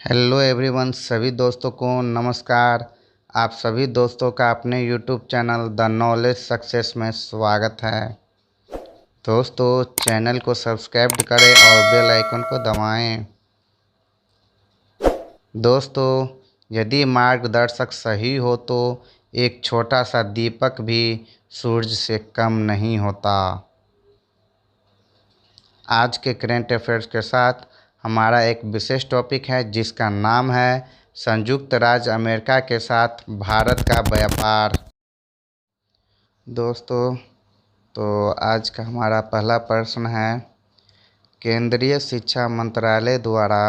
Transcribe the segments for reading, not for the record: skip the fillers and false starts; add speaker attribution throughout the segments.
Speaker 1: Hello everyone, सभी दोस्तों को नमस्कार। आप सभी दोस्तों का अपने YouTube channel the knowledge success में स्वागत है। दोस्तों, चैनल को सब्सक्राइब करें और बेल आइकन को दबाएं। दोस्तों, यदि मार्गदर्शक सही हो तो एक छोटा सा दीपक भी सूरज से कम नहीं होता। आज के करंट अफेयर्स के साथ हमारा एक विशेष टॉपिक है जिसका नाम है संयुक्त राज्य अमेरिका के साथ भारत का व्यापार। दोस्तों, तो आज का हमारा पहला प्रश्न है, केंद्रीय शिक्षा मंत्रालय द्वारा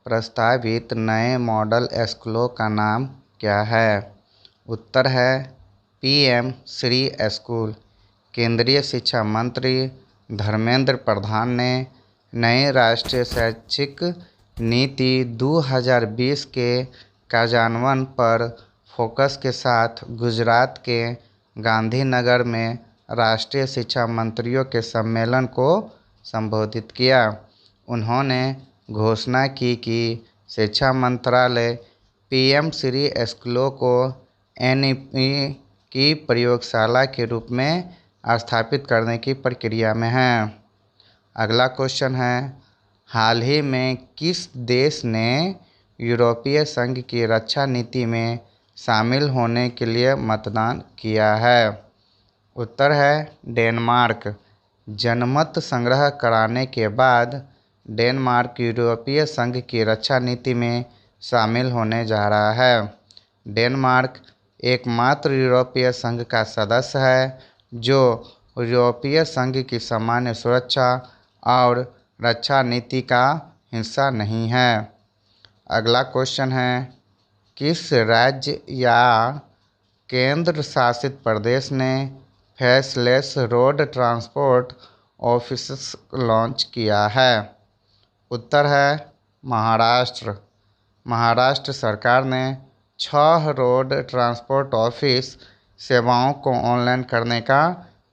Speaker 1: प्रस्तावित नए मॉडल स्कूलों का नाम क्या है? उत्तर है पीएम श्री स्कूल। केंद्रीय शिक्षा मंत्री धर्मेंद्र प्रधान ने नई राष्ट्रीय शैक्षिक नीति 2020 के कार्यान्वयन पर फोकस के साथ गुजरात के गांधीनगर में राष्ट्रीय शिक्षा मंत्रियों के सम्मेलन को संबोधित किया। उन्होंने घोषणा की कि शिक्षा मंत्रालय पीएम श्री स्कूलों को एनईपी की प्रयोगशाला के रूप में स्थापित करने की प्रक्रिया में है। अगला क्वेश्चन है, हाल ही में किस देश ने यूरोपीय संघ की रक्षा नीति में शामिल होने के लिए मतदान किया है? उत्तर है डेनमार्क। जनमत संग्रह कराने के बाद डेनमार्क यूरोपीय संघ की रक्षा नीति में शामिल होने जा रहा है। डेनमार्क एकमात्र यूरोपीय संघ का सदस्य है जो यूरोपीय संघ की सामान्य सुरक्षा और रक्षा नीति का हिस्सा नहीं है। अगला क्वेश्चन है, किस राज्य या केंद्र शासित प्रदेश ने faceless road transport office launch किया है? उत्तर है महाराष्ट्र। महाराष्ट्र सरकार ने 6 रोड ट्रांसपोर्ट ऑफिस सेवाओं को ऑनलाइन करने का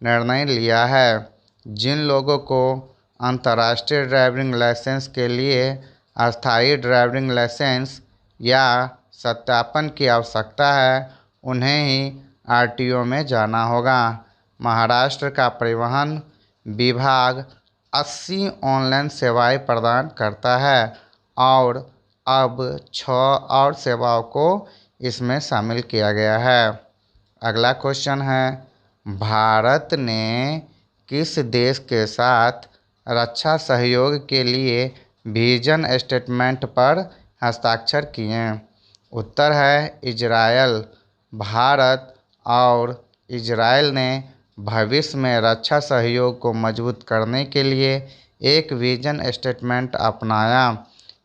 Speaker 1: निर्णय लिया है। जिन लोगों को अंतर्राष्ट्रीय ड्राइविंग लाइसेंस के लिए अस्थायी ड्राइविंग लाइसेंस या सत्यापन की आवश्यकता है, उन्हें ही आरटीओ में जाना होगा। महाराष्ट्र का परिवहन विभाग 80 ऑनलाइन सेवाएं प्रदान करता है और अब 6 और सेवाओं को इसमें शामिल किया गया है। अगला क्वेश्चन है, भारत ने किस देश के साथ रक्षा सहयोग के लिए विजन स्टेटमेंट पर हस्ताक्षर किए? उत्तर है इजरायल। भारत और इजरायल ने भविष्य में रक्षा सहयोग को मजबूत करने के लिए एक विजन स्टेटमेंट अपनाया।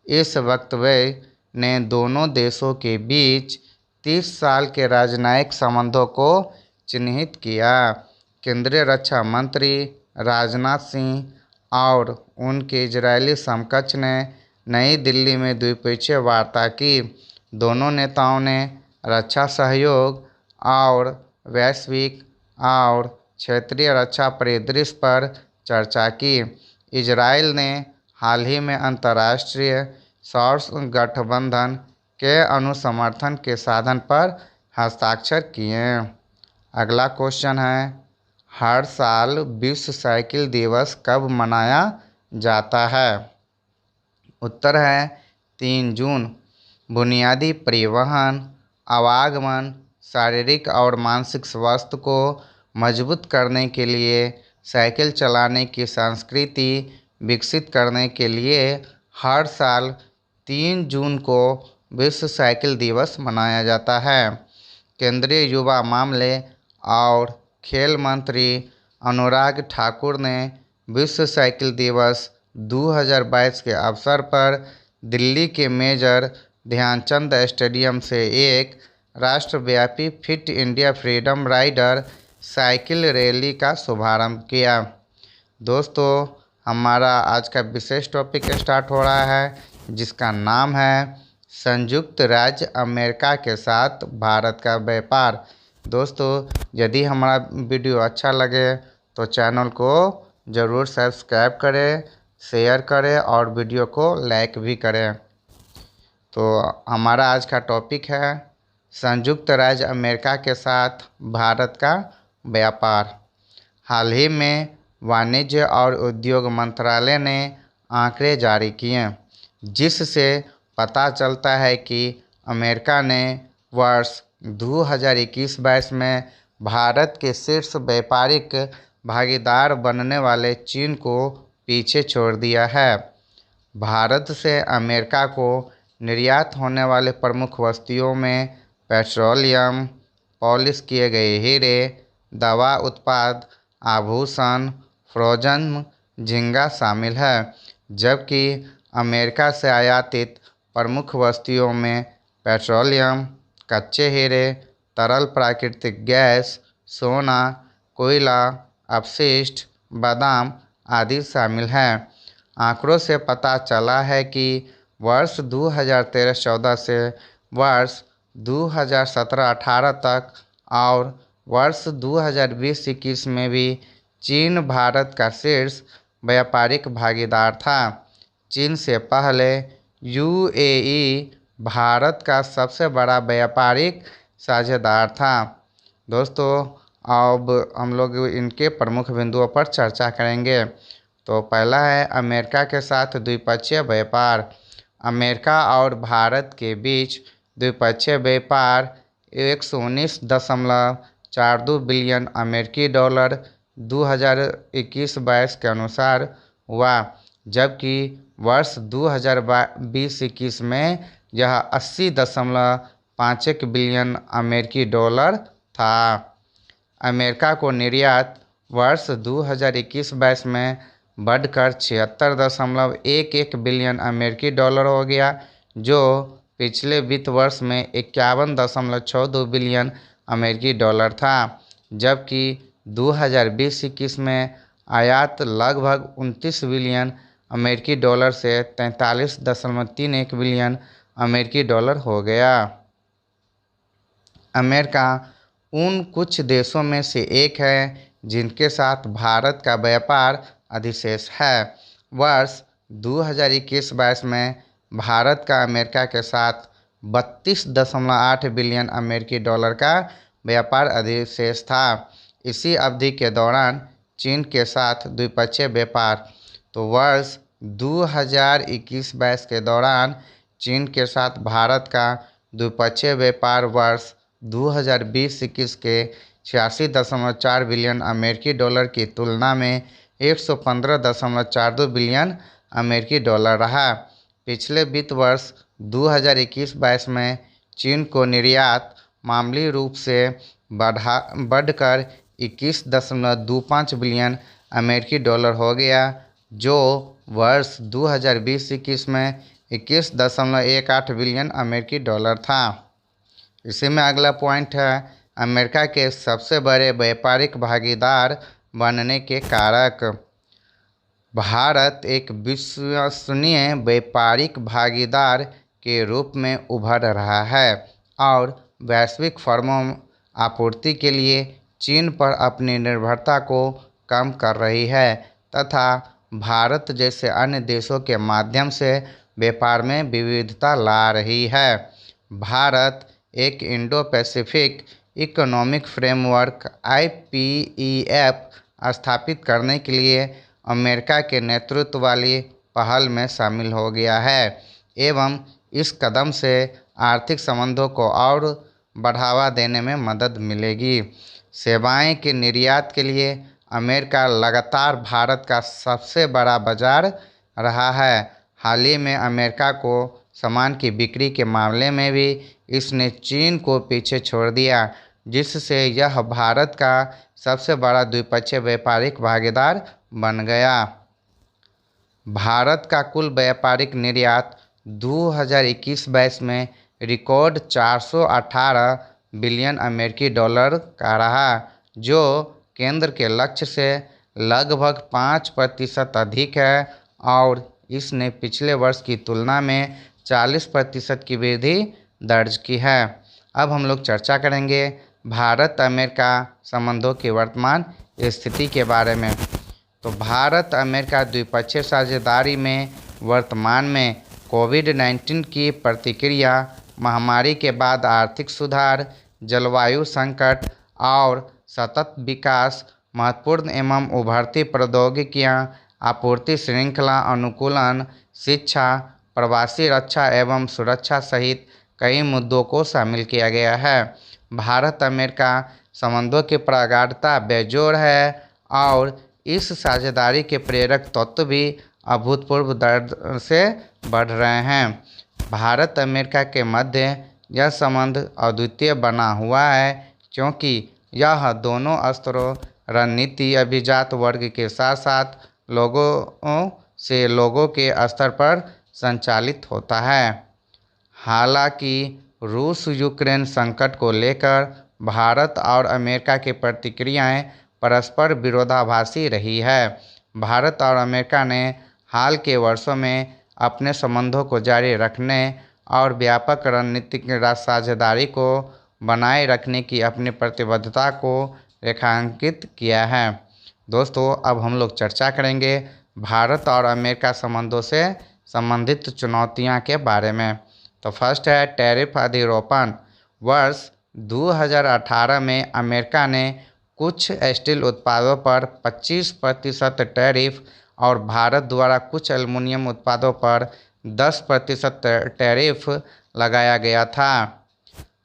Speaker 1: इस वक्तव्य ने दोनों देशों के बीच 30 साल के राजनयिक संबंधों को चिन्हित किया। केंद्रीय रक्षा मंत्री राजनाथ सिंह और उनके इजरायली समकक्ष ने नई दिल्ली में द्विपक्षीय वार्ता की। दोनों नेताओं ने रक्षा सहयोग और वैश्विक और क्षेत्रीय रक्षा परिदृश्य पर चर्चा की। इजरायल ने हाल ही में अंतर्राष्ट्रीय सौर गठबंधन के अनुसमर्थन के साधन पर हस्ताक्षर किए। अगला क्वेश्चन है, हर साल विश्व साइकिल दिवस कब मनाया जाता है? उत्तर है 3 जून। बुनियादी परिवहन, आवागमन, शारीरिक और मानसिक स्वास्थ्य को मजबूत करने के लिए साइकिल चलाने की संस्कृति विकसित करने के लिए हर साल 3 जून को विश्व साइकिल दिवस मनाया जाता है। केंद्रीय युवा मामले और खेल मंत्री अनुराग ठाकुर ने विश्व साइकिल दिवस 2022 के अवसर पर दिल्ली के मेजर ध्यानचंद स्टेडियम से एक राष्ट्रव्यापी fit India freedom rider cycle rally का शुभारंभ किया। दोस्तों, हमारा आज का विशेष टॉपिक स्टार्ट हो रहा है जिसका नाम है संयुक्त राज्य अमेरिका के साथ भारत का व्यापार। दोस्तों, यदि हमारा वीडियो अच्छा लगे तो चैनल को ज़रूर सब्सक्राइब करें, शेयर करें और वीडियो को लाइक भी करें। तो हमारा आज का टॉपिक है संयुक्त राज्य अमेरिका के साथ भारत का व्यापार। हाल ही में वाणिज्य और उद्योग मंत्रालय ने आंकड़े जारी किए, जिससे पता चलता है कि अमेरिका ने वर्ष 2021-22 में भारत के शीर्ष व्यापारिक भागीदार बनने वाले चीन को पीछे छोड़ दिया है। भारत से अमेरिका को निर्यात होने वाले प्रमुख वस्तुओं में पेट्रोलियम, पॉलिश किए गए हीरे, दवा उत्पाद, आभूषण, फ्रोजन झींगा शामिल है, जबकि अमेरिका से आयातित प्रमुख वस्तुओं में पेट्रोलियम, कच्चे हीरे, तरल प्राकृतिक गैस, सोना, कोयला, अपशिष्ट, बादाम आदि शामिल हैं। आंकड़ों से पता चला है कि वर्ष 2013-14 से वर्ष 2017-18 तक और वर्ष 2020-21 में भी चीन भारत का शीर्ष व्यापारिक भागीदार था। चीन से पहले यूएई भारत का सबसे बड़ा व्यापारिक साझेदार था। दोस्तों, अब हम लोग इनके प्रमुख बिंदुओं पर चर्चा करेंगे। तो पहला है अमेरिका के साथ द्विपक्षीय व्यापार। अमेरिका और भारत के बीच द्विपक्षीय व्यापार 119.42 बिलियन अमेरिकी डॉलर 2021-22 के अनुसार हुआ, जबकि वर्ष 2020-21 में यह 80.51 बिलियन अमेरिकी डॉलर था। अमेरिका को निर्यात वर्ष 2021-22 में बढ़कर 76.11 बिलियन अमेरिकी डॉलर हो गया, जो पिछले वित्त वर्ष में 51.62 बिलियन अमेरिकी डॉलर था, जबकि 2020-21 में आयात लगभग 29 बिलियन अमेरिकी डॉलर से 43.31 बिलियन अमेरिकी डॉलर हो गया। अमेरिका उन कुछ देशों में से एक है जिनके साथ भारत का व्यापार अधिशेष है। वर्ष 2021-22 में भारत का अमेरिका के साथ 32.8 बिलियन अमेरिकी डॉलर का व्यापार अधिशेष था। इसी अवधि के दौरान चीन के साथ द्विपक्षीय व्यापार, तो वर्ष 2021-22 के दौरान चीन के साथ भारत का द्विपक्षीय व्यापार वर्ष 2020-21 के 86.4 बिलियन अमेरिकी डॉलर की तुलना में 115.42 बिलियन अमेरिकी डॉलर रहा। पिछले वित्त वर्ष 2021-22 में चीन को निर्यात मामूली रूप से बढ़कर 21.25 बिलियन अमेरिकी डॉलर हो गया, जो वर्ष 2020-21 में 21.18 बिलियन अमेरिकी डॉलर था। इसी में अगला पॉइंट है अमेरिका के सबसे बड़े व्यापारिक भागीदार बनने के कारक। भारत एक विश्वसनीय व्यापारिक भागीदार के रूप में उभर रहा है और वैश्विक फर्मों आपूर्ति के लिए चीन पर अपनी निर्भरता को कम कर रही है तथा भारत जैसे अन्य देशों के माध्यम से व्यापार में विविधता ला रही है। भारत एक Indo Pacific economic framework IPEF स्थापित करने के लिए अमेरिका के नेतृत्व वाली पहल में शामिल हो गया है एवं इस कदम से आर्थिक संबंधों को और बढ़ावा देने में मदद मिलेगी। सेवाएं के निर्यात के लिए अमेरिका लगातार भारत का सबसे बड़ा बाजार रहा है। हाल ही में अमेरिका को सामान की बिक्री के मामले में भी इसने चीन को पीछे छोड़ दिया, जिससे यह भारत का सबसे बड़ा द्विपक्षीय व्यापारिक भागीदार बन गया। भारत का कुल व्यापारिक निर्यात 2021-22 में रिकॉर्ड 418 बिलियन अमेरिकी डॉलर का रहा, जो केंद्र के लक्ष्य से लगभग 5% अधिक है और इसने पिछले वर्ष की तुलना में 40% की वृद्धि दर्ज की है। अब हम लोग चर्चा करेंगे भारत अमेरिका संबंधों की वर्तमान स्थिति के बारे में। तो भारत अमेरिका द्विपक्षीय साझेदारी में वर्तमान में कोविड-19 की प्रतिक्रिया, महामारी के बाद आर्थिक सुधार, जलवायु संकट और सतत विकास, महत्वपूर्ण एवं उभरती प्रौद्योगिकियां, आपूर्ति श्रृंखला अनुकूलन, शिक्षा, प्रवासी रक्षा एवं सुरक्षा सहित कई मुद्दों को शामिल किया गया है। भारत अमेरिका संबंधों की प्रगाढ़ता बेजोड़ है और इस साझेदारी के प्रेरक तत्व भी अभूतपूर्व दर से बढ़ रहे हैं। भारत अमेरिका के मध्य यह संबंध अद्वितीय बना हुआ है क्योंकि यह दोनों स्तरों रणनीति, अभिजात वर्ग के साथ साथ लोगों से लोगों के स्तर पर संचालित होता है। हालांकि रूस यूक्रेन संकट को लेकर भारत और अमेरिका की प्रतिक्रियाएं परस्पर विरोधाभासी रही है। भारत और अमेरिका ने हाल के वर्षों में अपने संबंधों को जारी रखने और व्यापक रणनीतिक साझेदारी को बनाए रखने की अपनी प्रतिबद्धता को रेखांकित किया है। दोस्तों, अब हम लोग चर्चा करेंगे भारत और अमेरिका संबंधों से संबंधित चुनौतियां के बारे में। तो फर्स्ट है टैरिफ अधिरोपण। वर्ष 2018 में अमेरिका ने कुछ स्टील उत्पादों पर 25% टैरिफ और भारत द्वारा कुछ एल्युमिनियम उत्पादों पर 10% टैरिफ लगाया गया था।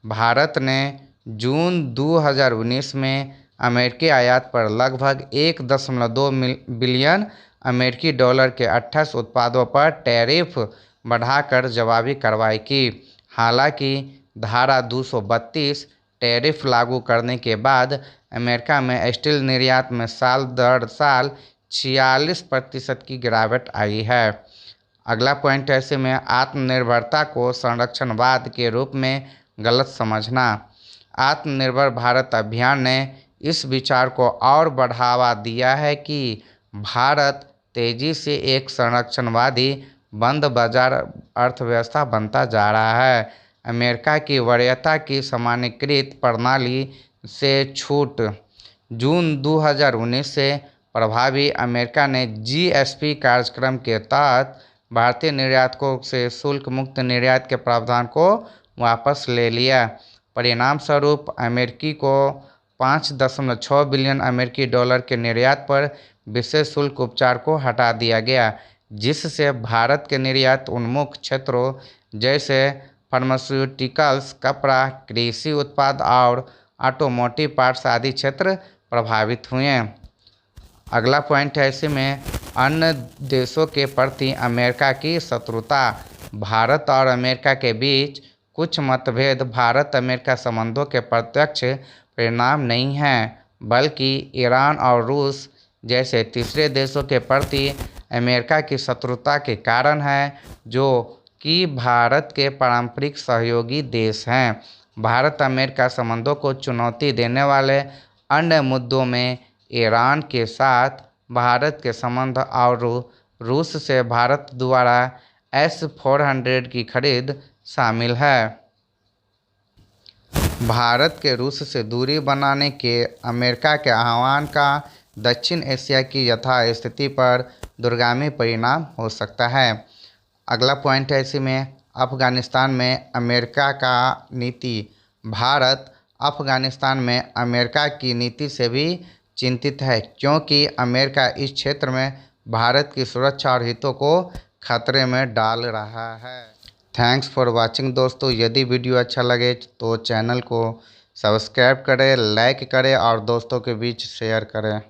Speaker 1: भारत ने जून 2019 में अमेरिकी आयात पर लगभग 1.2 बिलियन अमेरिकी डॉलर के 28 उत्पादों पर टैरिफ बढ़ाकर जवाबी कार्रवाई की। हालांकि धारा 232 टैरिफ लागू करने के बाद अमेरिका में स्टील निर्यात में साल दर साल 46% की गिरावट आई है। अगला पॉइंट है ऐसे में आत्मनिर्भरता को संरक्षणवाद के रूप में गलत समझना। आत्मनिर्भर भारत अभियान ने इस विचार को और बढ़ावा दिया है कि भारत तेजी से एक संरक्षणवादी बंद बाजार अर्थव्यवस्था बनता जा रहा है। अमेरिका की वरीयता की सामान्यीकृत प्रणाली से छूट। जून 2019 से प्रभावी अमेरिका ने जीएसपी कार्यक्रम के तहत भारतीय निर्यातकों से शुल्क मुक्त निर्यात के प्रावधान को वापस ले लिया। परिणाम स्वरूप अमेरिकी को 5.6 बिलियन अमेरिकी डॉलर के निर्यात पर विशेष शुल्क उपचार को हटा दिया गया, जिससे भारत के निर्यात उन्मुख क्षेत्रों जैसे फार्मास्यूटिकल्स, कपड़ा, कृषि उत्पाद और ऑटोमोटिव पार्ट्स आदि क्षेत्र प्रभावित हुए। अगला पॉइंट है इसी में अन्य देशों के प्रति अमेरिका की शत्रुता। भारत और अमेरिका के बीच कुछ मतभेद भारत अमेरिका संबंधों के प्रत्यक्ष परिणाम नहीं हैं, बल्कि ईरान और रूस जैसे तीसरे देशों के प्रति अमेरिका की शत्रुता के कारण है, जो कि भारत के पारंपरिक सहयोगी देश हैं। भारत अमेरिका संबंधों को चुनौती देने वाले अन्य मुद्दों में ईरान के साथ भारत के संबंध और रूस से भारत द्वारा S-400 की खरीद शामिल है। भारत के रूस से दूरी बनाने के अमेरिका के आह्वान का दक्षिण एशिया की यथास्थिति पर दूरगामी परिणाम हो सकता है। अगला पॉइंट है इसी में अफगानिस्तान में अमेरिका का नीति। भारत अफगानिस्तान में अमेरिका की नीति से भी चिंतित है क्योंकि अमेरिका इस क्षेत्र में भारत की सुरक्षा और हितों को खतरे में डाल रहा है। थैंक्स फॉर वाचिंग दोस्तों। यदि वीडियो अच्छा लगे तो चैनल को सब्सक्राइब करें, लाइक करें और दोस्तों के बीच शेयर करें।